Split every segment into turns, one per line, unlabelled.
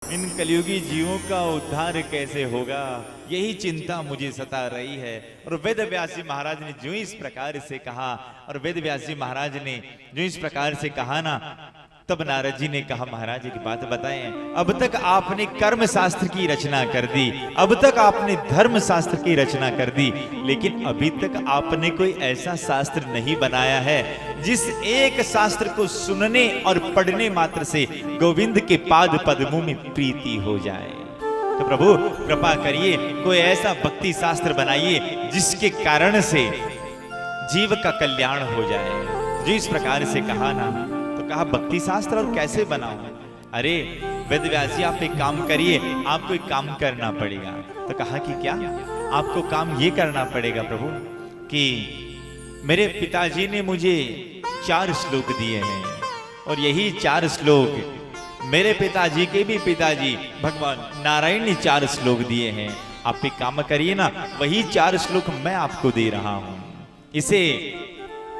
इन कलयुगी जीवों का उद्धार कैसे होगा, यही चिंता मुझे सता रही है। और वेद व्यास जी महाराज ने जो इस प्रकार से कहा, और वेद व्यास जी महाराज ने जो इस प्रकार से कहा ना, तब नारद जी ने कहा, महाराज एक बात बताएं, अब तक आपने कर्म शास्त्र की रचना कर दी, अब तक आपने धर्म शास्त्र की रचना कर दी, लेकिन अभी तक आपने कोई ऐसा शास्त्र नहीं बनाया है जिस एक शास्त्र को सुनने और पढ़ने मात्र से गोविंद के पाद पद्मों में प्रीति हो जाए। तो प्रभु कृपा करिए, कोई ऐसा भक्ति शास्त्र बनाइए जिसके कारण से जीव का कल्याण हो जाए। जो इस प्रकार से कहा ना, तो कहा भक्ति शास्त्र और कैसे बनाऊं? अरे वेद व्यास जी आप एक काम करिए, आपको एक काम करना पड़ेगा। तो कहा कि क्या? आपको काम ये करना पड़ेगा प्रभु कि मेरे पिताजी ने मुझे 4 श्लोक दिए हैं, और यही 4 श्लोक मेरे पिताजी के भी पिताजी भगवान नारायण ने 4 श्लोक दिए हैं। आप एक काम करिए ना, वही 4 श्लोक मैं आपको दे रहा हूं। इसे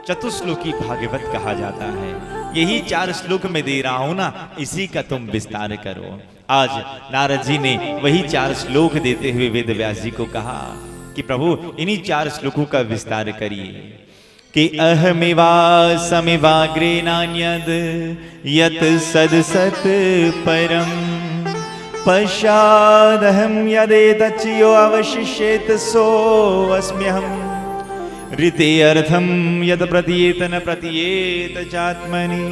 चतुश्लोकी भागवत कहा जाता है। यही 4 श्लोक में दे रहा हूं ना, इसी का तुम विस्तार करो। आज नारद जी ने वही 4 श्लोक देते हुए वेद व्यास जी को कहा कि प्रभु इन्हीं 4 श्लोकों का विस्तार करिए। कि अहमिवा समिवाग्रे नान्यद यत सदसत परम पश्चादहं यदेतच्यो अवशिष्येत सो अस्म्यहम् ऋते अर्थम यद प्रतीयेत न प्रतीयेत चात्मनि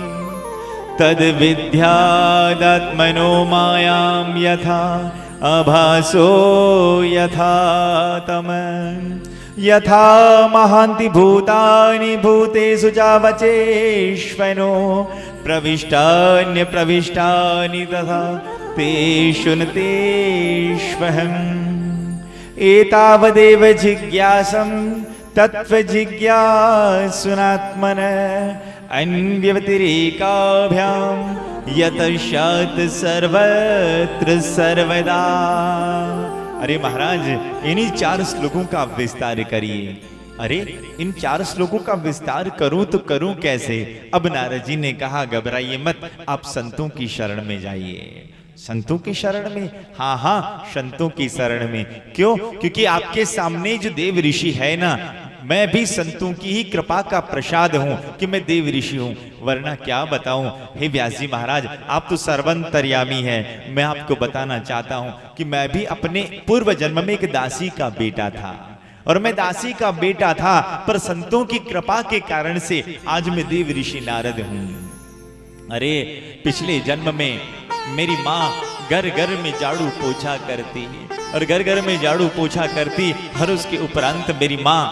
तद विद्यादात्मनो मायां यथा आभासो यथा तम यथा महान्ति भूतानि भूतेषु चावचेष्वनो प्रविष्टान्य प्रविष्टानि तथा तेषु न तेष्वहम् एतावदेव जिज्ञासं तत्व जिज्ञासुनात्मन अन्यव्यतिरेकाभ्यां यतशात सर्वत्र सर्वदा। अरे महाराज इन्हीं 4 श्लोकों का विस्तार करिए। अरे इन 4 श्लोकों का विस्तार करूं तो करूं कैसे? अब नारद जी ने कहा घबराइए मत, आप संतों की शरण में जाइए। संतों की शरण में? हाँ हाँ संतों की शरण में। क्यों? क्योंकि आपके सामने जो देव ऋषि है ना, मैं भी संतों की ही कृपा का प्रसाद हूं कि मैं देव ऋषि हूं, वरना क्या बताऊं। हे व्यास जी महाराज आप तो सर्वंतर्यामी हैं। मैं आपको बताना चाहता हूं कि मैं भी अपने पूर्व जन्म में एक दासी का बेटा था, और मैं दासी का बेटा था, पर संतों की कृपा के कारण से आज मैं देव ऋषि नारद हूं। अरे पिछले जन्म में मेरी माँ घर घर में झाड़ू पोछा करती, और घर घर में झाड़ू पोछा करती, और उसके उपरांत मेरी माँ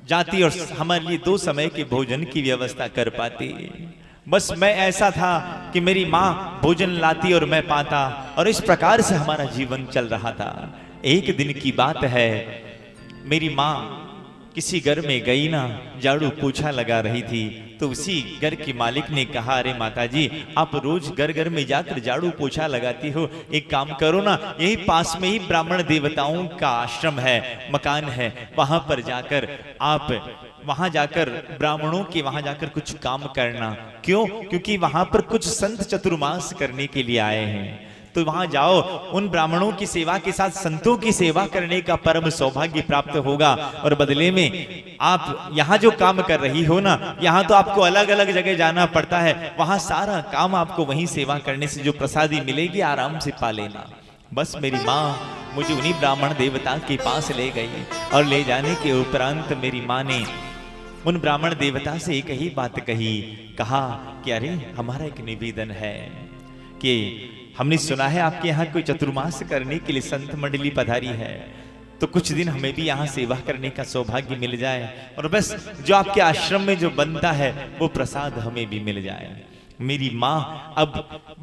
जाती और हमारे लिए 2 समय के भोजन की व्यवस्था कर पाती। बस मैं ऐसा था कि मेरी माँ भोजन लाती और मैं पाता, और इस प्रकार से हमारा जीवन चल रहा था। एक दिन की बात है, मेरी माँ किसी घर में गई ना, झाड़ू पोछा लगा रही थी, तो उसी घर की मालिक ने कहा, अरे माताजी आप रोज घर घर में जाकर झाड़ू पोछा लगाती हो, एक काम करो ना, यही पास में ही ब्राह्मण देवताओं का आश्रम है, मकान है, वहां पर जाकर आप वहां जाकर ब्राह्मणों के वहां जाकर कुछ काम करना। क्यों? क्योंकि वहां पर कुछ संत चतुर्मास करने के लिए आए हैं, तो वहां जाओ, उन ब्राह्मणों की सेवा के साथ संतों की सेवा करने का परम सौभाग्य प्राप्त होगा। और बदले में आप यहाँ जो काम कर रही हो ना, यहाँ तो आपको अलग अलग जगह जाना पड़ता है, वहां सारा काम आपको वहीं सेवा करने से जो प्रसादी मिलेगी आराम से पा लेना। बस मेरी माँ मुझे उन्हीं ब्राह्मण देवता के पास ले गई, और ले जाने के उपरांत मेरी माँ ने उन ब्राह्मण देवता से एक ही बात कहा कि अरे हमारा एक निवेदन है कि हमने सुना है आपके यहाँ कोई चतुर्मास करने के लिए संत मंडली पधारी है, तो कुछ दिन हमें भी यहाँ सेवा करने का सौभाग्य मिल जाए, और बस जो आपके आश्रम में जो बनता है वो प्रसाद हमें भी मिल जाए। मेरी माँ अब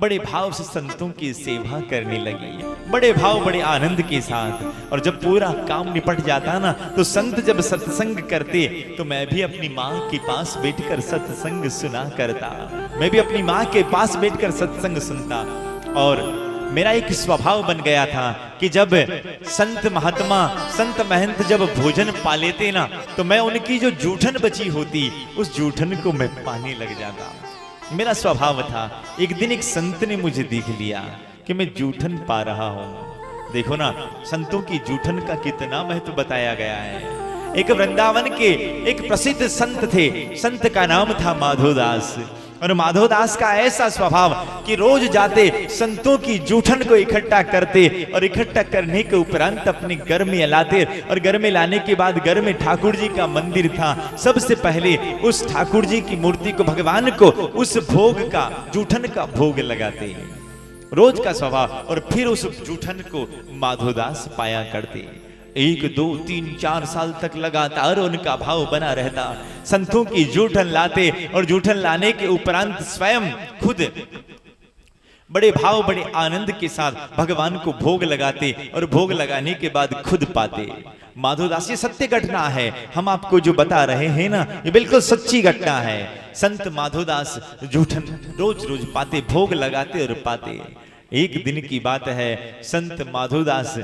बड़े भाव से संतों की सेवा करने लगी, बड़े भाव बड़े आनंद के साथ। और जब पूरा काम निपट जाता ना, तो संत जब सत्संग करते तो मैं भी अपनी माँ के पास बैठकर सत्संग सुना करता, मैं भी अपनी माँ के पास बैठकर सत्संग सुनता। और मेरा एक स्वभाव बन गया था कि जब संत महात्मा संत महंत जब भोजन पा लेते ना, तो मैं उनकी जो जूठन बची होती उस जूठन को मैं पाने लग जाता। मेरा स्वभाव था। एक दिन एक संत ने मुझे देख लिया, कि मैं जूठन पा रहा हूं। देखो ना, संतों की जूठन का कितना महत्व बताया गया है। एक वृंदावन के एक प्रसिद्ध संत थे, संत का नाम था माधोदास। और माधोदास का ऐसा स्वभाव कि रोज जाते संतों की जूठन को इकट्ठा करते और इकट्ठा करने के उपरांत अपने घर में लाते, और घर में लाने के बाद घर में ठाकुर जी का मंदिर था, सबसे पहले उस ठाकुर जी की मूर्ति को, भगवान को उस भोग का, जूठन का भोग लगाते, रोज का स्वभाव। और फिर उस जूठन को माधोदास पाया करते। 1, 2, 3, 4 साल तक लगातार उनका भाव बना रहता। संतों की जूठन लाते और जूठन लाने के उपरांत स्वयं खुद बड़े भाव, बड़े आनंद के साथ भगवान को भोग लगाते और भोग लगाने के बाद खुद पाते। माधोदास, ये सत्य घटना है, हम आपको जो बता रहे हैं ना, ये बिल्कुल सच्ची घटना है। संत माधोदास जूठन रोज रोज पाते, भोग लगाते और पाते। एक दिन की बात है, संत माधोदास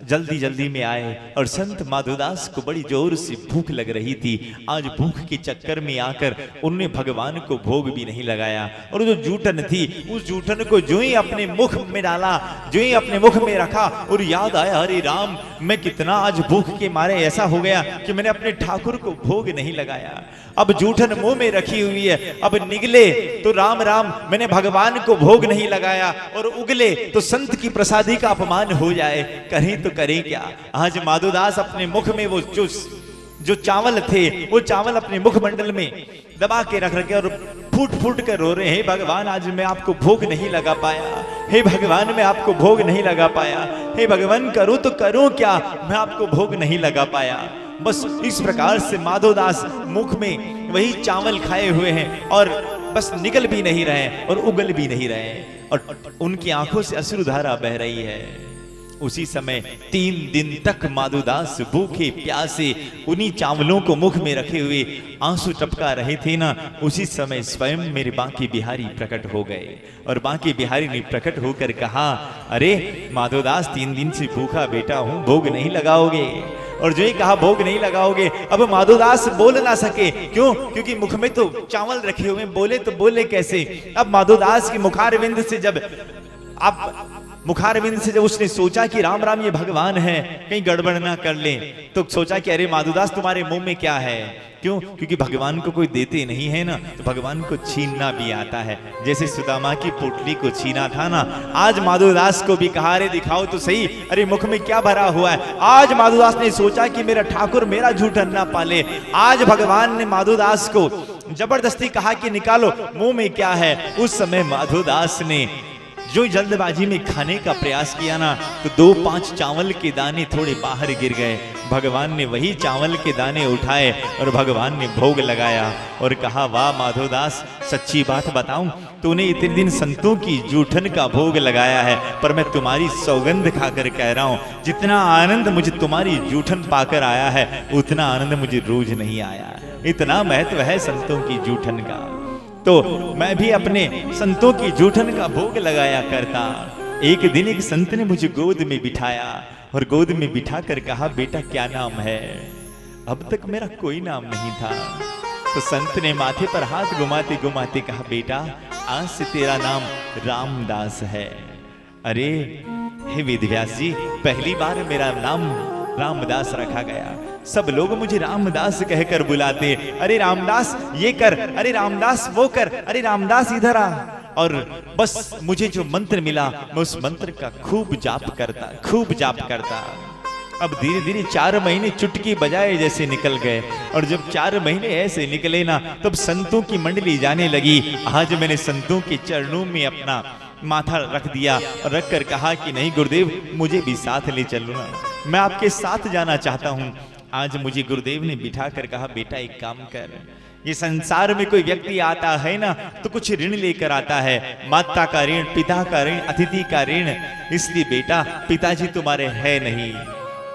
जल्दी जल्दी में आए और संत माधोदास को बड़ी जोर से भूख लग रही थी। आज भूख के चक्कर में आकर उन्होंने भगवान को भोग भी नहीं लगाया, और जो जूठन थी उस जूठन को जो ही अपने मुख में डाला, जो ही अपने मुख में रखा, और याद आया, अरे राम, मैं कितना आज भूख के मारे ऐसा हो गया कि मैंने अपने ठाकुर को भोग नहीं लगाया। अब जूठन मुंह में रखी हुई है, अब निगले तो राम राम, मैंने भगवान को भोग नहीं लगाया, और उगले तो संत की प्रसादी का अपमान हो जाए, करें तो करें क्या। आज माधोदास अपने मुख में वो जो चावल थे, वो चावल अपने मुखमंडल में दबा के रख रखे और फूट फूट कर रो रहे हैं, भगवान आज मैं आपको भोग नहीं लगा पाया, हे भगवान मैं आपको भोग नहीं लगा पाया, हे भगवान करूं तो करूं क्या, मैं आपको भोग नहीं लगा पाया। बस इस प्रकार से माधोदास मुख में वही चावल खाए हुए हैं और बस निकल भी नहीं रहे और उगल भी नहीं रहे, और उनकी आंखों से अश्रुधारा बह रही है। उसी समय 3 दिन तक माधोदास भूखे प्यासे उन्हीं चावलों को मुख में रखे हुए आंसू टपका रहे थे ना, उसी समय स्वयं मेरे बांके बिहारी प्रकट हो गए। और बांके बिहारी ने प्रकट होकर कहा, अरे माधोदास, 3 दिन से भूखा बेटा हूं, भोग नहीं लगाओगे। और जो ही कहा भोग नहीं लगाओगे, अब माधोदास बोल ना सके, क्यों? क्योंकि मुख में तो चावल रखे हुए, बोले तो बोले कैसे। अब माधोदास के मुखारविंद से जब जब उसने सोचा कि राम राम ये भगवान है, कहीं गड़बड़ ना कर ले, तो सोचा कि अरे माधोदास, तुम्हारे मुंह में क्या है। क्यों? क्योंकि भगवान को कोई देते नहीं है ना, तो भगवान को छीनना भी आता है। जैसे सुदामा की पोटली को छीना था ना, आज माधोदास को भी कहा, अरे दिखाओ तो सही, अरे मुख में क्या भरा हुआ है। आज माधोदास ने सोचा कि मेरा ठाकुर मेरा जूठन ना पाले। आज भगवान ने माधोदास को जबरदस्ती कहा कि निकालो मुंह में क्या है। उस समय माधोदास ने जो जल्दबाजी में खाने का प्रयास किया ना, तो 2-5 चावल के दाने थोड़े बाहर गिर गए। भगवान ने वही चावल के दाने उठाए और भगवान ने भोग लगाया और कहा, वाह माधोदास, सच्ची बात बताऊं, तूने इतने दिन संतों की जूठन का भोग लगाया है, पर मैं तुम्हारी सौगंध खाकर कह रहा हूं, जितना आनंद मुझे तुम्हारी जूठन पाकर आया है, उतना आनंद मुझे रोज नहीं आया। इतना महत्व है संतों की जूठन का। तो मैं भी अपने संतों की जूठन का भोग लगाया करता। एक दिन एक संत ने मुझे गोद में बिठाया और गोद में बिठाकर कहा, बेटा क्या नाम है? अब तक मेरा कोई नाम नहीं था। तो संत ने माथे पर हाथ घुमाते घुमाते कहा, बेटा आज से तेरा नाम रामदास है। अरे हे वेदव्यास जी, पहली बार मेरा नाम रामदास रखा गया। सब लोग मुझे रामदास कहकर बुलाते, अरे रामदास ये कर, अरे रामदास वो कर, अरे रामदास इधर आ। और बस मुझे जो मंत्र मिला, मैं उस मंत्र का खूब जाप करता। अब धीरे धीरे 4 महीने चुटकी बजाए जैसे निकल गए, और जब 4 महीने ऐसे निकले ना, तब संतों की मंडली जाने लगी। आज मैंने संतों के चरणों में अपना माथा रख दिया और रख कर कहा कि नहीं गुरुदेव, मुझे भी साथ ले चलना, मैं आपके साथ जाना चाहता हूँ। आज मुझे गुरुदेव ने बिठा कर कहा, बेटा एक काम कर, ये संसार में कोई व्यक्ति आता है ना, तो कुछ ऋण लेकर आता है, माता का ऋण, पिता का ऋण, अतिथि का ऋण। इसलिए बेटा, पिताजी तुम्हारे है नहीं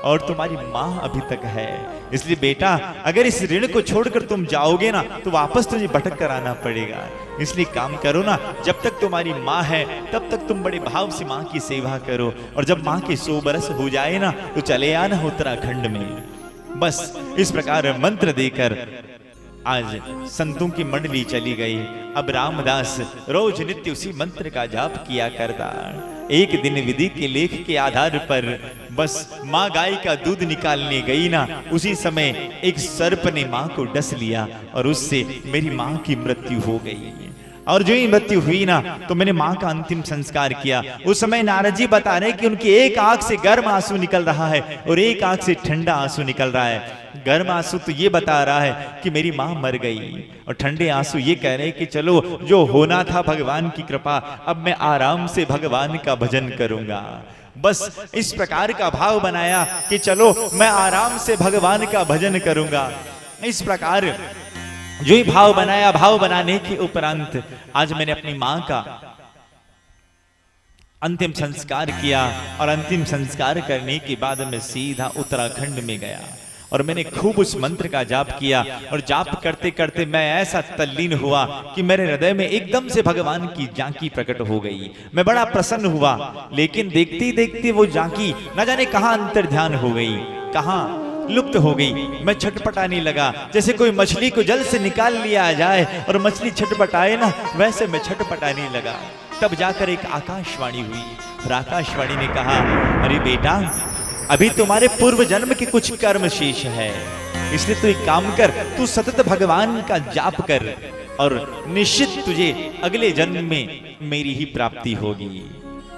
और तुम्हारी माँ अभी तक है, इसलिए बेटा अगर इस ऋण को छोड़कर तुम जाओगे ना, तो वापस तुझे भटक कर आना पड़ेगा। इसलिए काम करो ना, जब तक तुम्हारी माँ है तब तक तुम बड़े भाव से माँ की सेवा करो, और जब माँ के 100 बरस हो जाए ना, तो चले आना उत्तराखंड में। बस इस प्रकार मंत्र देकर आज संतों की मंडली चली गई। अब रामदास रोज नित्य उसी मंत्र का जाप किया करता। एक दिन विधि के लेख के आधार पर बस माँ गाय का दूध निकालने गई ना, उसी समय एक सर्प ने माँ को डस लिया और उससे मेरी माँ की मृत्यु हो गई। और जो ही मृत्यु हुई ना, तो मैंने माँ का अंतिम संस्कार किया। उस समय नारद जी बता रहे कि उनकी एक आंख से गर्म आंसू निकल रहा है और एक आंख से ठंडा आंसू निकल रहा है। गर्म आंसू तो ये बता रहा है कि मेरी माँ मर गई, और ठंडे आंसू ये कह रहे हैं कि चलो जो होना था भगवान की कृपा, अब मैं आराम से भगवान का भजन करूंगा। बस इस प्रकार का भाव बनाया कि चलो मैं आराम से भगवान का भजन करूंगा। इस प्रकार जो ही भाव बनाया, भाव बनाने के उपरांत आज मैंने अपनी मां का अंतिम संस्कार किया, और अंतिम संस्कार करने के बाद मैं सीधा उत्तराखंड में गया और मैंने खूब उस मंत्र का जाप किया। और जाप करते करते मैं ऐसा तल्लीन हुआ कि मेरे हृदय में एकदम से भगवान की झांकी प्रकट हो गई। मैं बड़ा प्रसन्न हुआ, लेकिन देखते देखते वो झांकी न जाने कहां अंतर ध्यान हो गई, कहां लुप्त हो गई। मैं छटपटाने लगा, जैसे कोई मछली को जल से निकाल लिया जाए और मछली छटपटाए ना, वैसे मैं छटपटाने लगा। तब जाकर एक आकाशवाणी हुई, और आकाशवाणी ने कहा, अरे बेटा, अभी तुम्हारे पूर्व जन्म के कुछ कर्म शेष है, इसलिए तू एक काम कर, तू सतत भगवान का जाप कर और निश्चित तुझे अगले जन्म में मेरी ही प्राप्ति होगी।